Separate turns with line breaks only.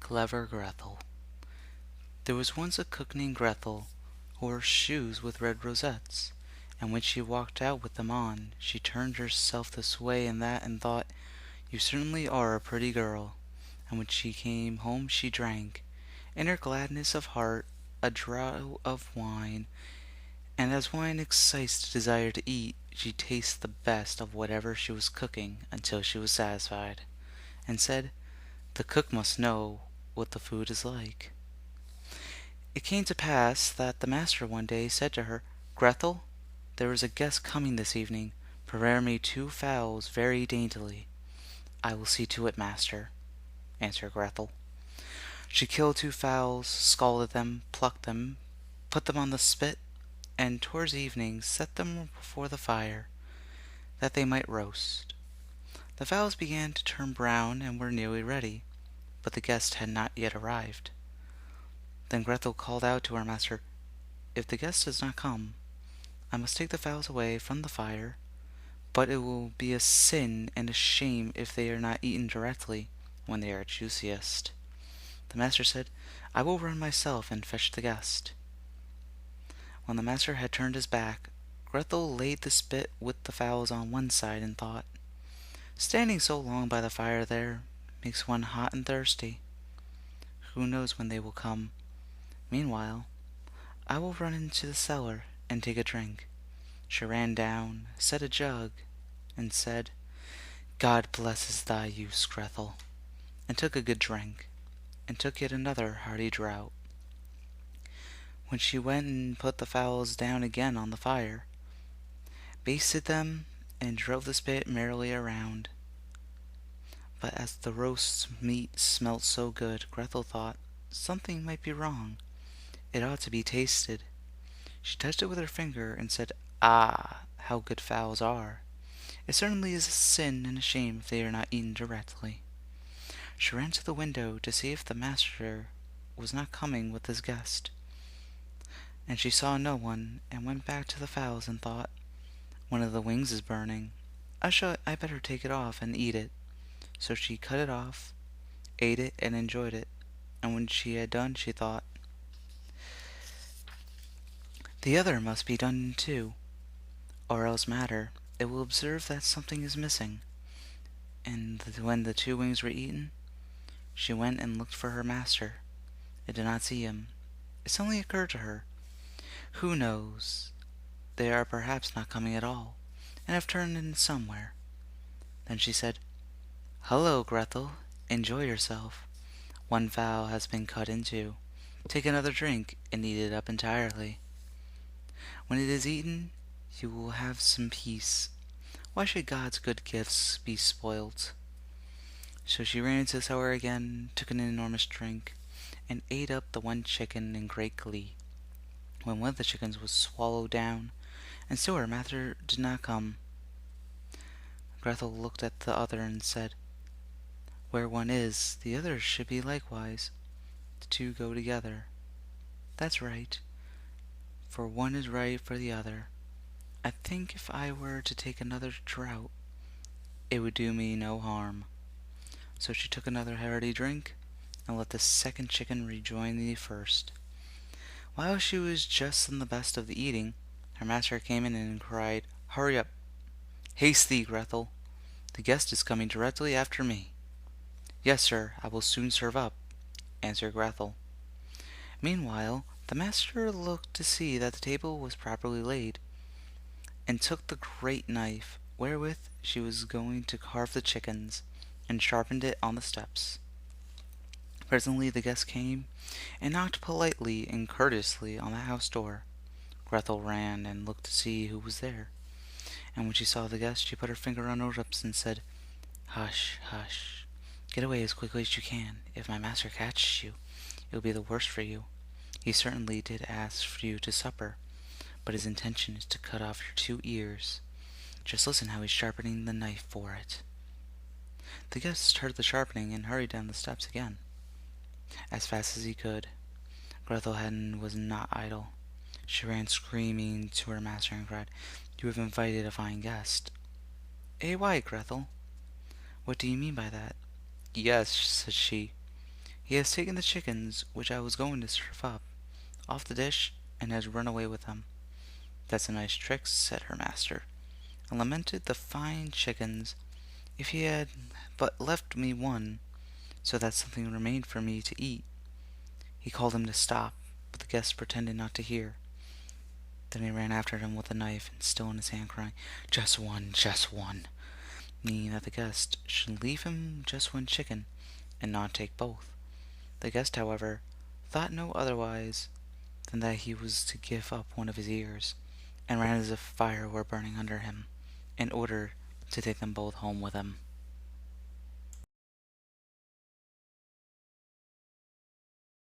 Clever Grethel. There was once a cook named Grethel who wore shoes with red rosettes, and when she walked out with them on, she turned herself this way and that and thought, "You certainly are a pretty girl." And when she came home she drank, in her gladness of heart, a draught of wine, and as wine excites the desire to eat, she tasted the best of whatever she was cooking until she was satisfied, and said, "The cook must know what the food is like." It came to pass that the master one day said to her, "Grethel, there is a guest coming this evening. Prepare me 2 fowls very daintily." "I will see to it, master," answered Grethel. She killed 2 fowls, scalded them, plucked them, put them on the spit, and towards evening set them before the fire, that they might roast. The fowls began to turn brown and were nearly ready, but the guest had not yet arrived. Then Grethel called out to her master, "If the guest does not come, I must take the fowls away from the fire, but it will be a sin and a shame if they are not eaten directly, when they are juiciest." The master said, "I will run myself and fetch the guest." When the master had turned his back, Grethel laid the spit with the fowls on one side and thought, "Standing so long by the fire there makes one hot and thirsty. Who knows when they will come? Meanwhile, I will run into the cellar and take a drink." She ran down, set a jug, and said, "God blesses thy use, Grethel," and took a good drink, and took yet another hearty draught. When she went and put the fowls down again on the fire, basted them, and drove the spit merrily around. But as the roast meat smelt so good, Grethel thought something might be wrong. It ought to be tasted. She touched it with her finger and said, "Ah, how good fowls are! It certainly is a sin and a shame if they are not eaten directly." She ran to the window to see if the master was not coming with his guest, and she saw no one, and went back to the fowls and thought, "One of the wings is burning. I better take it off and eat it." So she cut it off, ate it, and enjoyed it. And when she had done, she thought, "The other must be done too, or else matter, it will observe that something is missing." And when the 2 wings were eaten, she went and looked for her master. It did not see him. It suddenly occurred to her, "Who knows? They are perhaps not coming at all, and have turned in somewhere." Then she said, "Hullo, Grethel, enjoy yourself. 1 fowl has been cut in 2. Take another drink and eat it up entirely. When it is eaten, you will have some peace. Why should God's good gifts be spoilt?" So she ran into the cellar again, took an enormous drink, and ate up the 1 chicken in great glee. When one of the chickens was swallowed down, and still her master did not come, Grethel looked at the other and said, "Where one is, the other should be likewise. The 2 go together. That's right, for one is right for the other. I think if I were to take another draught, it would do me no harm." So she took another hearty drink, and let the second chicken rejoin the first. While she was just in the best of the eating, her master came in and cried, "Hurry up! Haste thee, Grethel! The guest is coming directly after me." "Yes, sir, I will soon serve up," answered Grethel. Meanwhile, the master looked to see that the table was properly laid, and took the great knife wherewith she was going to carve the chickens, and sharpened it on the steps. Presently the guest came, and knocked politely and courteously on the house door. Grethel ran and looked to see who was there, and when she saw the guest, she put her finger on her lips and said, "Hush, hush! Get away as quickly as you can. If my master catches you, it will be the worse for you. He certainly did ask for you to supper, but his intention is to cut off your 2 ears. Just listen how he's sharpening the knife for it." The guest heard the sharpening and hurried down the steps again, as fast as he could. Grethel was not idle. She ran screaming to her master and cried, "You have invited a fine guest." "Eh, why, Grethel? What do you mean by that?" "Yes," said she, He has taken the chickens which I was going to serve up, off the dish, and has run away with them." "That's a nice trick," said her master, and lamented the fine chickens. "If he had but left me one, so that something remained for me to eat." He called him to stop, but the guest pretended not to hear. Then he ran after him with a knife, and still in his hand, crying, just one," meaning that the guest should leave him just one chicken, and not take both. The guest, however, thought no otherwise than that he was to give up one of his ears, and ran as if fire were burning under him, in order to take them both home with him.